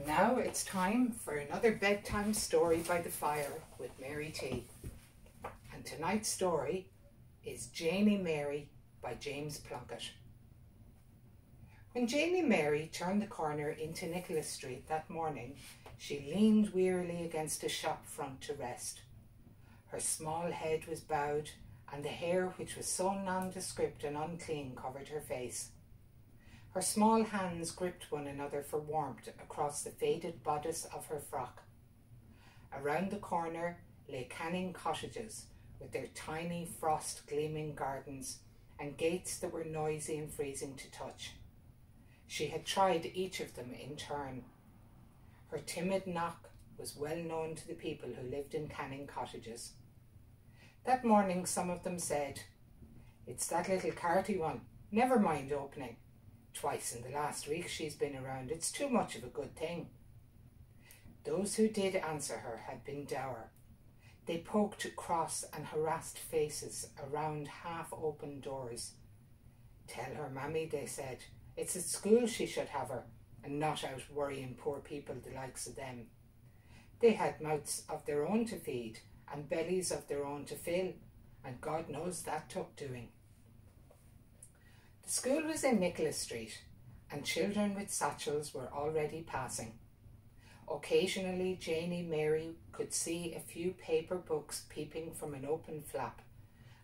Now it's time for another bedtime story by the fire with Mary T. And tonight's story is Janey Mary by James Plunkett. When Janey Mary turned the corner into Nicholas Street that morning, she leaned wearily against a shop front to rest. Her small head was bowed, and the hair, which was so nondescript and unclean, covered her face. Her small hands gripped one another for warmth across the faded bodice of her frock. Around the corner lay Canning cottages, with their tiny frost-gleaming gardens and gates that were noisy and freezing to touch. She had tried each of them in turn. Her timid knock was well known to the people who lived in Canning cottages. That morning some of them said, "It's that little Carty one. Never mind opening. Twice in the last week she's been around. It's too much of a good thing." Those who did answer her had been dour. They poked cross and harassed faces around half-open doors. "Tell her, mammy," they said. "It's at school she should have her, and not out worrying poor people the likes of them." They had mouths of their own to feed and bellies of their own to fill, and God knows that took doing. The school was in Nicholas Street, and children with satchels were already passing. Occasionally Janey Mary could see a few paper books peeping from an open flap,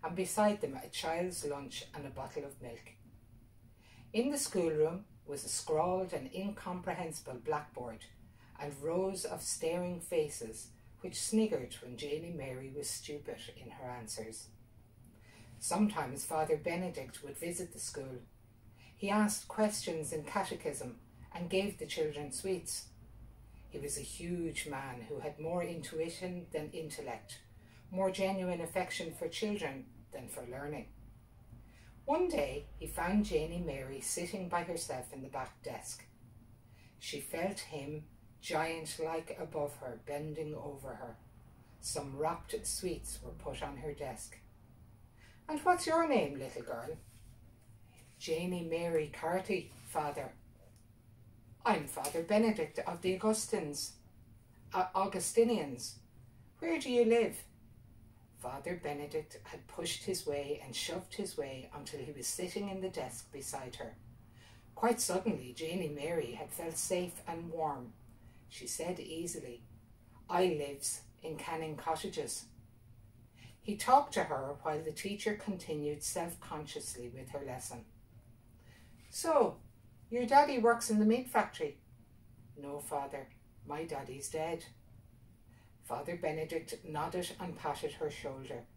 and beside them a child's lunch and a bottle of milk. In the schoolroom was a scrawled and incomprehensible blackboard, and rows of staring faces which sniggered when Janey Mary was stupid in her answers. Sometimes Father Benedict would visit the school. He asked questions in catechism and gave the children sweets. He was a huge man who had more intuition than intellect, more genuine affection for children than for learning. One day he found Janey Mary sitting by herself in the back desk. She felt him, giant-like above her, bending over her. Some wrapped sweets were put on her desk. "And what's your name, little girl?" "Janey Mary Carty, Father." "I'm Father Benedict of the Augustinians. Where do you live?" Father Benedict had pushed his way and shoved his way until he was sitting in the desk beside her. Quite suddenly Janey Mary had felt safe and warm. She said easily, "I lives in Canning cottages." He talked to her while the teacher continued self-consciously with her lesson. "So, your daddy works in the meat factory?" "No, Father, my daddy's dead." Father Benedict nodded and patted her shoulder.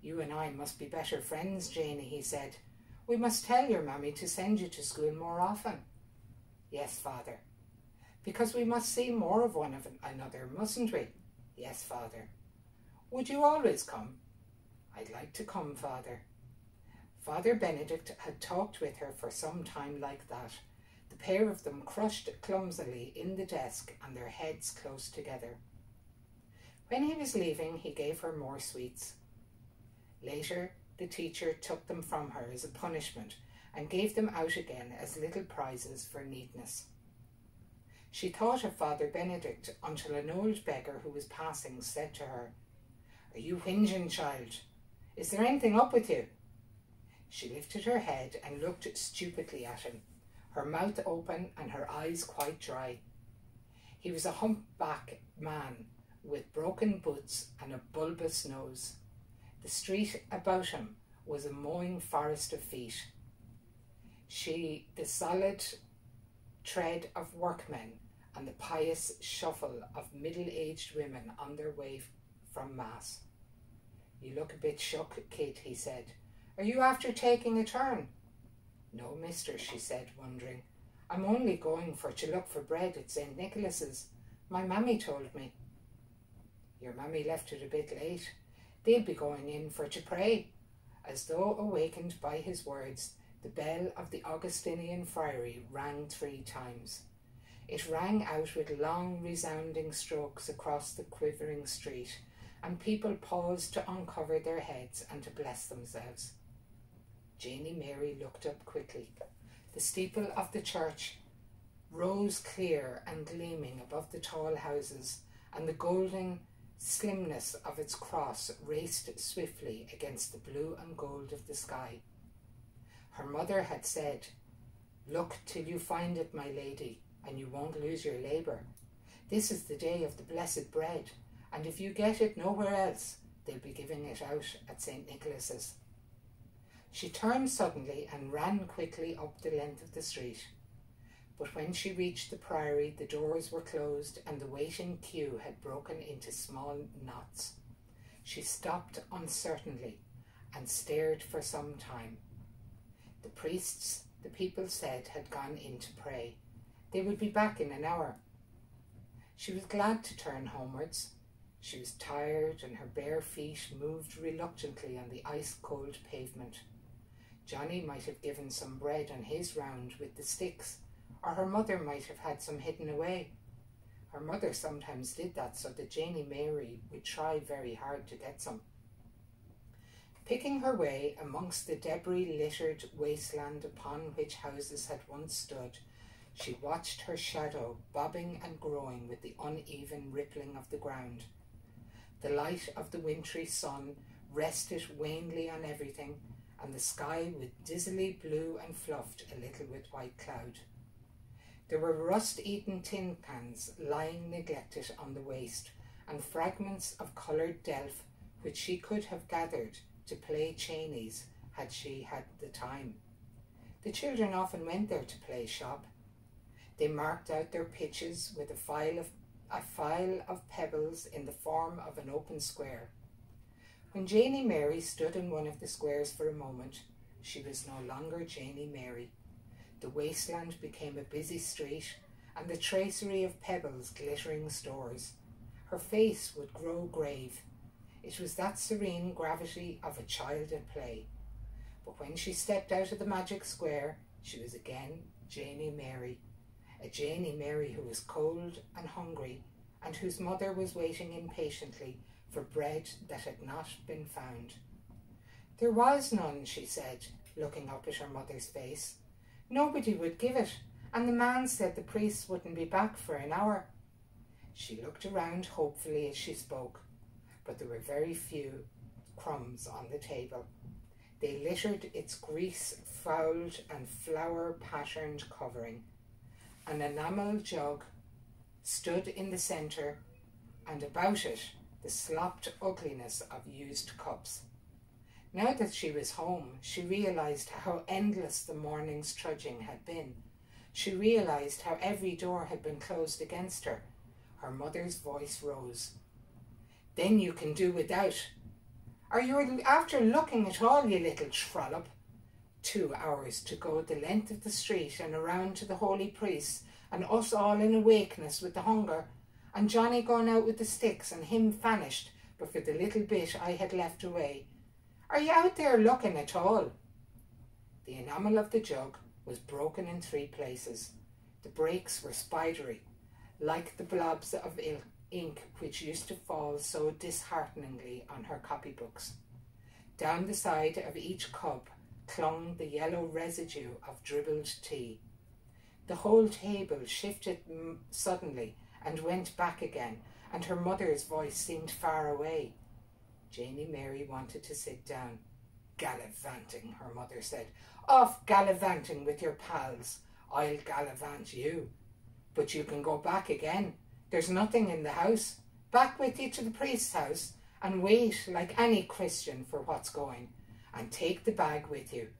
"You and I must be better friends, Janey," he said. "We must tell your mammy to send you to school more often." "Yes, Father." "Because we must see more of one another, mustn't we?" "Yes, Father." "Would you always come?" "I'd like to come, Father." Father Benedict had talked with her for some time like that, the pair of them crushed clumsily in the desk and their heads close together. When he was leaving, he gave her more sweets. Later, the teacher took them from her as a punishment and gave them out again as little prizes for neatness. She thought of Father Benedict until an old beggar who was passing said to her, "Are you whinging, child? Is there anything up with you?" She lifted her head and looked stupidly at him, her mouth open and her eyes quite dry. He was a humpback man with broken boots and a bulbous nose. The street about him was a mowing forest of feet. The solid tread of workmen and the pious shuffle of middle-aged women on their way from Mass. "You look a bit shook, kid," he said. "Are you after taking a turn?" "No, mister," she said, wondering. "I'm only going for to look for bread at St. Nicholas's. My mammy told me." "Your mammy left it a bit late. They'll be going in for to pray." As though awakened by his words, the bell of the Augustinian friary rang 3 times. It rang out with long, resounding strokes across the quivering street, and people paused to uncover their heads and to bless themselves. Janey Mary looked up quickly. The steeple of the church rose clear and gleaming above the tall houses, and the golden slimness of its cross raced swiftly against the blue and gold of the sky. Her mother had said, "Look till you find it, my lady, and you won't lose your labour. This is the day of the blessed bread, and if you get it nowhere else, they'll be giving it out at St. Nicholas's." She turned suddenly and ran quickly up the length of the street. But when she reached the priory, the doors were closed and the waiting queue had broken into small knots. She stopped uncertainly and stared for some time. The priests, the people said, had gone in to pray. They would be back in an hour. She was glad to turn homewards. She was tired and her bare feet moved reluctantly on the ice-cold pavement. Johnny might have given some bread on his round with the sticks, or her mother might have had some hidden away. Her mother sometimes did that so that Janey Mary would try very hard to get some. Picking her way amongst the debris-littered wasteland upon which houses had once stood, she watched her shadow bobbing and growing with the uneven rippling of the ground. The light of the wintry sun rested wanly on everything, and the sky was dizzily blue and fluffed a little with white cloud. There were rust-eaten tin cans lying neglected on the waste, and fragments of coloured delf which she could have gathered to play Cheneys had she had the time. The children often went there to play shop. They marked out their pitches with a file of pebbles in the form of an open square. When Janey Mary stood in one of the squares for a moment, she was no longer Janey Mary. The wasteland became a busy street, and the tracery of pebbles glittering stores. Her face would grow grave. It was that serene gravity of a child at play. But when she stepped out of the magic square, she was again Janey Mary. A Janey Mary who was cold and hungry, and whose mother was waiting impatiently for bread that had not been found. There was none, she said, looking up at her mother's face. Nobody would give it, and the man said the priest wouldn't be back for an hour. She looked around hopefully as she spoke, but there were very few crumbs on the table. They littered its grease-fouled and flower-patterned covering. An enamel jug stood in the centre, and about it the slopped ugliness of used cups. Now that she was home, she realised how endless the morning's trudging had been. She realised how every door had been closed against her. Her mother's voice rose. "Then you can do without. Are you after looking at all, you little trollop? 2 hours to go the length of the street and around to the holy priests, and us all in awakeness with the hunger, and Johnny going out with the sticks and him famished but for the little bit I had left away. Are you out there looking at all?" The enamel of the jug was broken in 3 places. The breaks were spidery, like the blobs of ink which used to fall so dishearteningly on her copybooks. Down the side of each cup clung the yellow residue of dribbled tea. The whole table shifted suddenly and went back again, and her mother's voice seemed far away. Janey Mary wanted to sit down. "Gallivanting," her mother said. "Off gallivanting with your pals. I'll gallivant you. But you can go back again. There's nothing in the house. Back with you to the priest's house and wait like any Christian for what's going. And take the bag with you.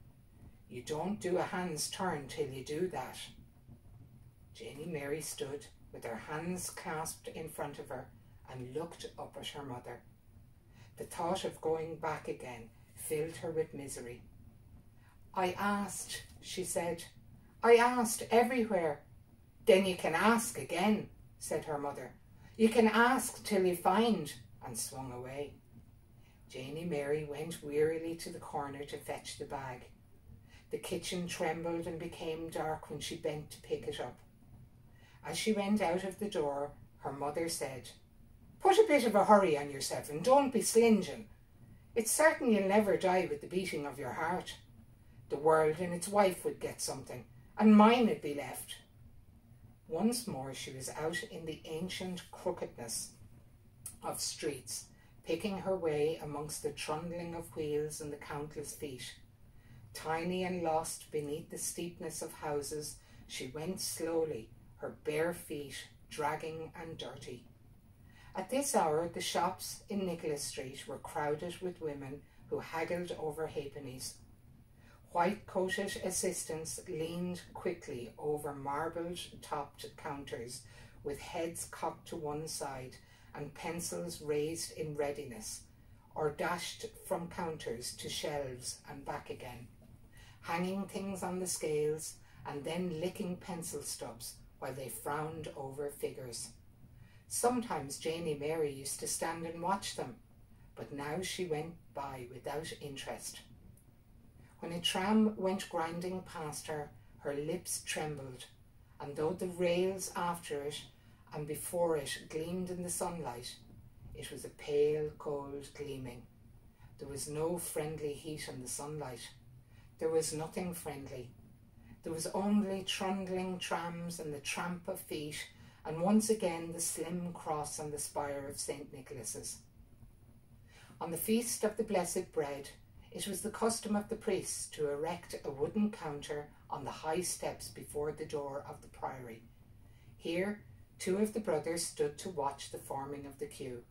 You don't do a hand's turn till you do that." Janey Mary stood with her hands clasped in front of her and looked up at her mother. The thought of going back again filled her with misery. "I asked," she said. "I asked everywhere." "Then you can ask again," said her mother. "You can ask till you find," and swung away. Janey Mary went wearily to the corner to fetch the bag. The kitchen trembled and became dark when she bent to pick it up. As she went out of the door, her mother said, "Put a bit of a hurry on yourself and don't be slinging. It's certain you'll never die with the beating of your heart. The world and its wife would get something, and mine would be left." Once more she was out in the ancient crookedness of streets, picking her way amongst the trundling of wheels and the countless feet. Tiny and lost beneath the steepness of houses, she went slowly, her bare feet dragging and dirty. At this hour the shops in Nicholas Street were crowded with women who haggled over halfpennies. White-coated assistants leaned quickly over marble-topped counters with heads cocked to one side and pencils raised in readiness, or dashed from counters to shelves and back again, hanging things on the scales and then licking pencil stubs while they frowned over figures. Sometimes Janey Mary used to stand and watch them, but now she went by without interest. When a tram went grinding past her, her lips trembled, and though the rails after it and before it gleamed in the sunlight, it was a pale, cold gleaming. There was no friendly heat in the sunlight. There was nothing friendly. There was only trundling trams and the tramp of feet, and once again the slim cross on the spire of St. Nicholas's. On the feast of the Blessed Bread, it was the custom of the priests to erect a wooden counter on the high steps before the door of the priory. Here, two of the brothers stood to watch the forming of the queue.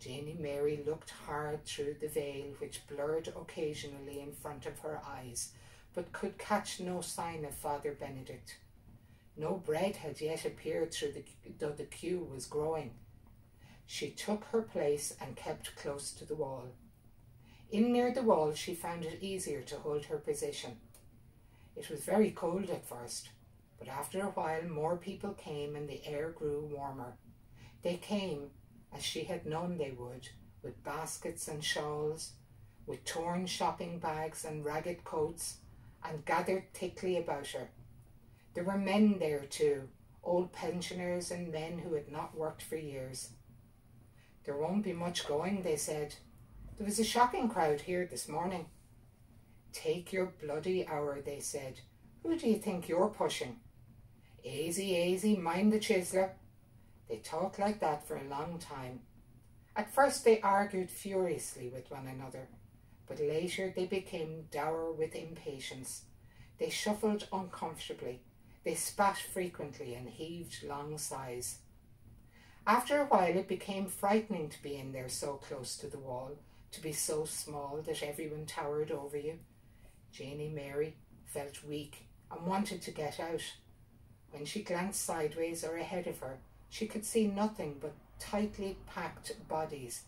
Janey Mary looked hard through the veil which blurred occasionally in front of her eyes, but could catch no sign of Father Benedict. No bread had yet appeared though the queue was growing. She took her place and kept close to the wall. In near the wall she found it easier to hold her position. It was very cold at first, but after a while more people came and the air grew warmer. They came, as she had known they would, with baskets and shawls, with torn shopping bags and ragged coats, and gathered thickly about her. There were men there too, old pensioners and men who had not worked for years. There won't be much going, they said. There was a shocking crowd here this morning. Take your bloody hour, they said. Who do you think you're pushing? Aisy, aisy, mind the chiseler. They talked like that for a long time. At first they argued furiously with one another, but later they became dour with impatience. They shuffled uncomfortably. They spat frequently and heaved long sighs. After a while it became frightening to be in there so close to the wall, to be so small that everyone towered over you. Janey Mary felt weak and wanted to get out. When she glanced sideways or ahead of her, she could see nothing but tightly packed bodies,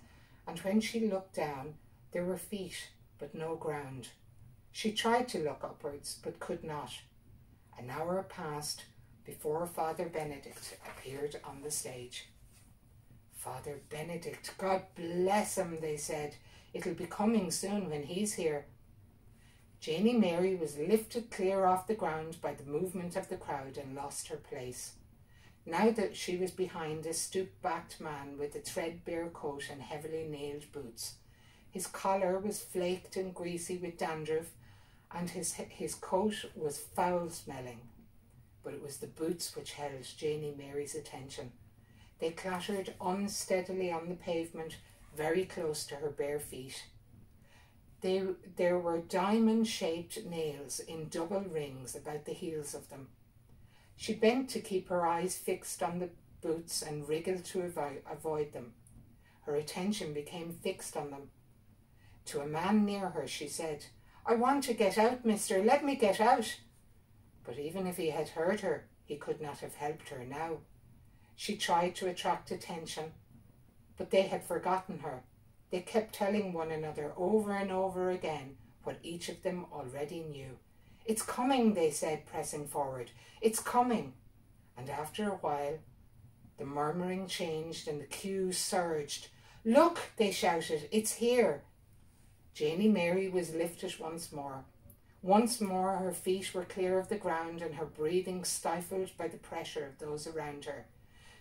and when she looked down, there were feet, but no ground. She tried to look upwards, but could not. An hour passed before Father Benedict appeared on the stage. Father Benedict, God bless him, they said. It'll be coming soon when he's here. Janey Mary was lifted clear off the ground by the movement of the crowd and lost her place. Now that she was behind a stoop-backed man with a threadbare coat and heavily nailed boots. His collar was flaked and greasy with dandruff, and his coat was foul-smelling. But it was the boots which held Janey Mary's attention. They clattered unsteadily on the pavement, very close to her bare feet. There were diamond-shaped nails in double rings about the heels of them. She bent to keep her eyes fixed on the boots and wriggled to avoid them. Her attention became fixed on them. To a man near her she said, "I want to get out, mister, let me get out." But even if he had heard her, he could not have helped her now. She tried to attract attention, but they had forgotten her. They kept telling one another over and over again what each of them already knew. "It's coming," they said, pressing forward. "It's coming." And after a while, the murmuring changed and the queue surged. "Look," they shouted, "it's here." Janey Mary was lifted once more. Once more her feet were clear of the ground and her breathing stifled by the pressure of those around her.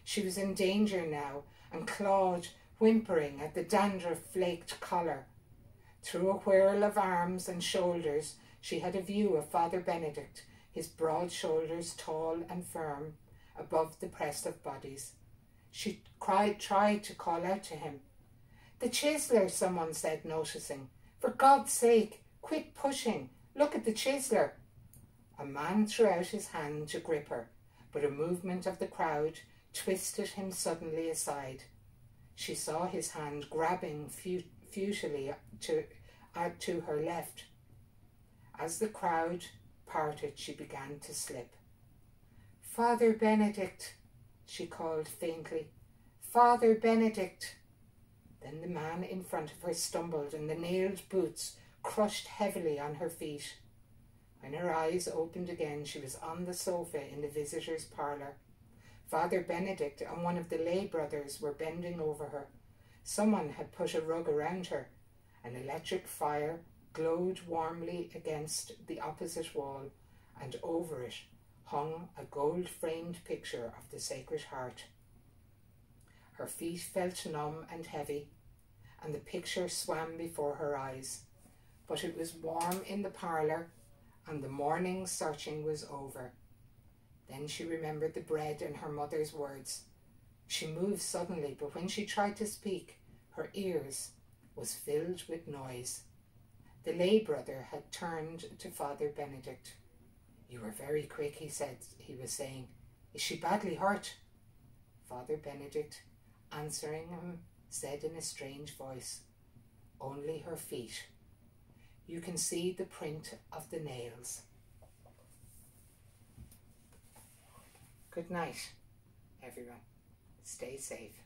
She was in danger now and clawed, whimpering at the dandruff-flaked collar. Through a whirl of arms and shoulders, she had a view of Father Benedict, his broad shoulders tall and firm, above the pressed of bodies. She tried to call out to him. "The chiseler," someone said, noticing. "For God's sake, quit pushing. Look at the chiseler." A man threw out his hand to grip her, but a movement of the crowd twisted him suddenly aside. She saw his hand grabbing futilely to her left. As the crowd parted, she began to slip. "Father Benedict," she called faintly. "Father Benedict." Then the man in front of her stumbled, and the nailed boots crushed heavily on her feet. When her eyes opened again, she was on the sofa in the visitors' parlour. Father Benedict and one of the lay brothers were bending over her. Someone had put a rug around her. An electric fire glowed warmly against the opposite wall, and over it hung a gold-framed picture of the Sacred Heart. Her feet felt numb and heavy, and the picture swam before her eyes. But it was warm in the parlour, and the morning searching was over. Then she remembered the bread and her mother's words. She moved suddenly, but when she tried to speak, her ears was filled with noise. The lay brother had turned to Father Benedict. "You were very quick," he was saying. "Is she badly hurt?" Father Benedict, answering him, said in a strange voice, "Only her feet. You can see the print of the nails." Good night, everyone. Stay safe.